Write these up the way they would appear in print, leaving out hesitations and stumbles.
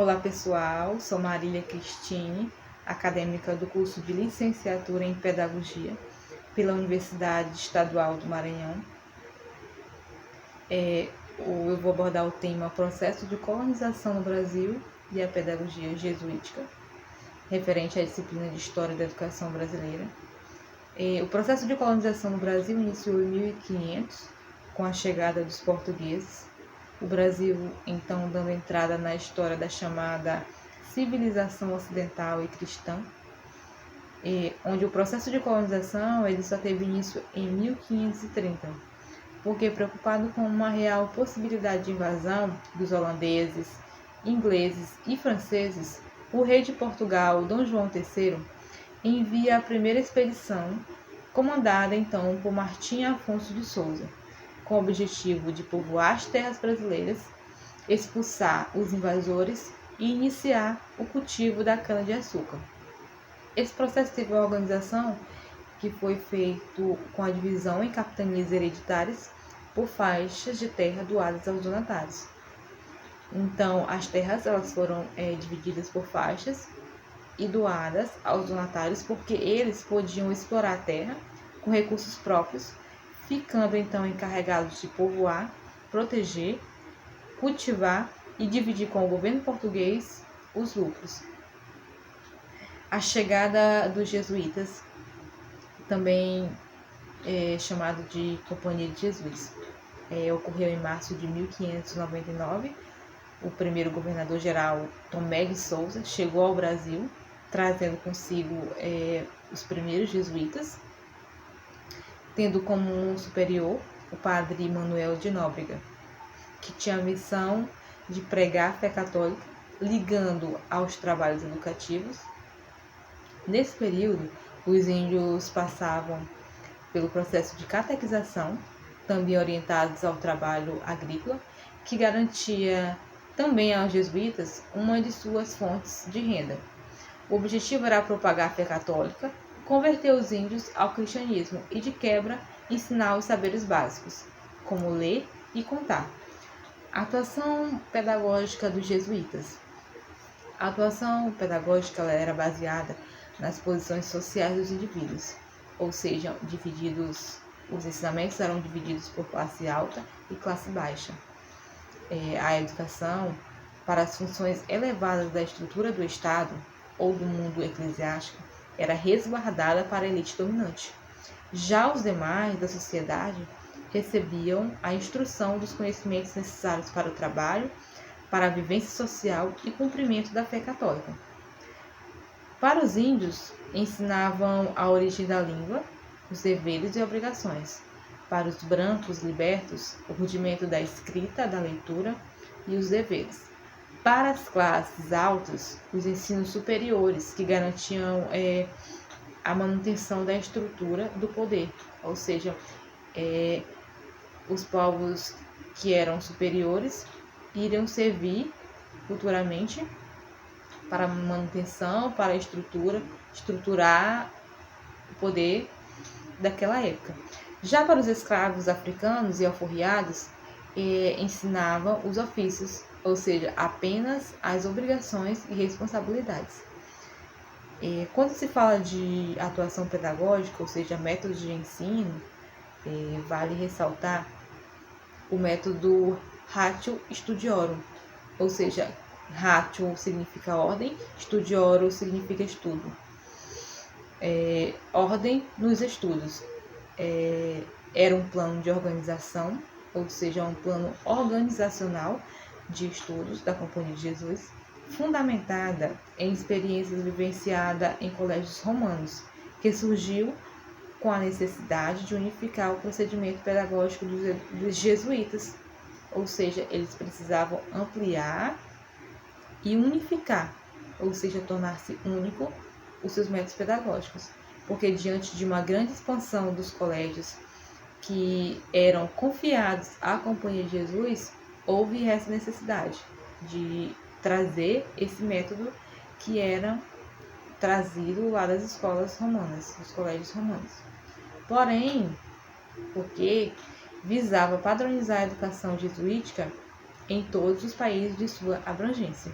Olá pessoal, sou Marília Cristine, acadêmica do curso de Licenciatura em Pedagogia pela Universidade Estadual do Maranhão. Eu vou abordar o tema Processo de Colonização no Brasil e a Pedagogia Jesuítica, referente à disciplina de História da Educação Brasileira. O processo de colonização no Brasil iniciou em 1500, com a chegada dos portugueses. O Brasil, então, dando entrada na história da chamada civilização ocidental e cristã, onde o processo de colonização ele só teve início em 1530, porque preocupado com uma real possibilidade de invasão dos holandeses, ingleses e franceses, o rei de Portugal, Dom João III, envia a primeira expedição, comandada então por Martim Afonso de Souza, com o objetivo de povoar as terras brasileiras, expulsar os invasores e iniciar o cultivo da cana-de-açúcar. Esse processo teve uma organização que foi feito com a divisão em capitanias hereditárias por faixas de terra doadas aos donatários. Então, as terras elas foram divididas por faixas e doadas aos donatários porque eles podiam explorar a terra com recursos próprios, ficando então encarregados de povoar, proteger, cultivar e dividir com o governo português os lucros. A chegada dos jesuítas, também chamado de Companhia de Jesus, ocorreu em março de 1599. O primeiro governador-geral, Tomé de Souza, chegou ao Brasil, trazendo consigo os primeiros jesuítas, tendo como um superior o padre Manuel de Nóbrega, que tinha a missão de pregar a fé católica, ligando aos trabalhos educativos. Nesse período, os índios passavam pelo processo de catequização, também orientados ao trabalho agrícola, que garantia também aos jesuítas uma de suas fontes de renda. O objetivo era propagar a fé católica, converter os índios ao cristianismo e, de quebra, ensinar os saberes básicos, como ler e contar. A atuação pedagógica dos jesuítas. A atuação pedagógica era baseada nas posições sociais dos indivíduos, ou seja, os ensinamentos eram divididos por classe alta e classe baixa. A educação, para as funções elevadas da estrutura do Estado ou do mundo eclesiástico, era resguardada para a elite dominante. Já os demais da sociedade recebiam a instrução dos conhecimentos necessários para o trabalho, para a vivência social e cumprimento da fé católica. Para os índios, ensinavam a origem da língua, os deveres e obrigações. Para os brancos libertos, o rudimento da escrita, da leitura e os deveres. Para as classes altas, os ensinos superiores, que garantiam a manutenção da estrutura do poder, ou seja, os povos que eram superiores iriam servir futuramente para a manutenção, para a estruturar o poder daquela época. Já para os escravos africanos e alforriados, ensinavam os ofícios, ou seja, apenas as obrigações e responsabilidades. Quando se fala de atuação pedagógica, ou seja, métodos de ensino, vale ressaltar o método Ratio Studiorum, ou seja, Ratio significa ordem, Studiorum significa estudo. Ordem nos estudos. Era um plano de organização, ou seja, um plano organizacional de estudos da Companhia de Jesus, fundamentada em experiências vivenciadas em colégios romanos, que surgiu com a necessidade de unificar o procedimento pedagógico dos jesuítas, ou seja, eles precisavam ampliar e unificar, ou seja, tornar-se único os seus métodos pedagógicos, porque diante de uma grande expansão dos colégios que eram confiados à Companhia de Jesus, houve essa necessidade de trazer esse método que era trazido lá das escolas romanas, dos colégios romanos. Porém, porque visava padronizar a educação jesuítica em todos os países de sua abrangência.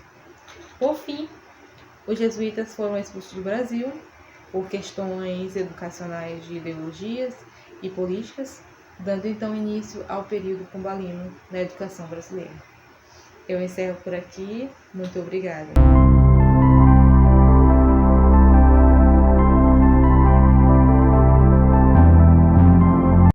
Por fim, os jesuítas foram expulsos do Brasil por questões educacionais de ideologias e políticas, dando então início ao período pombalino na educação brasileira. Eu encerro por aqui. Muito obrigada.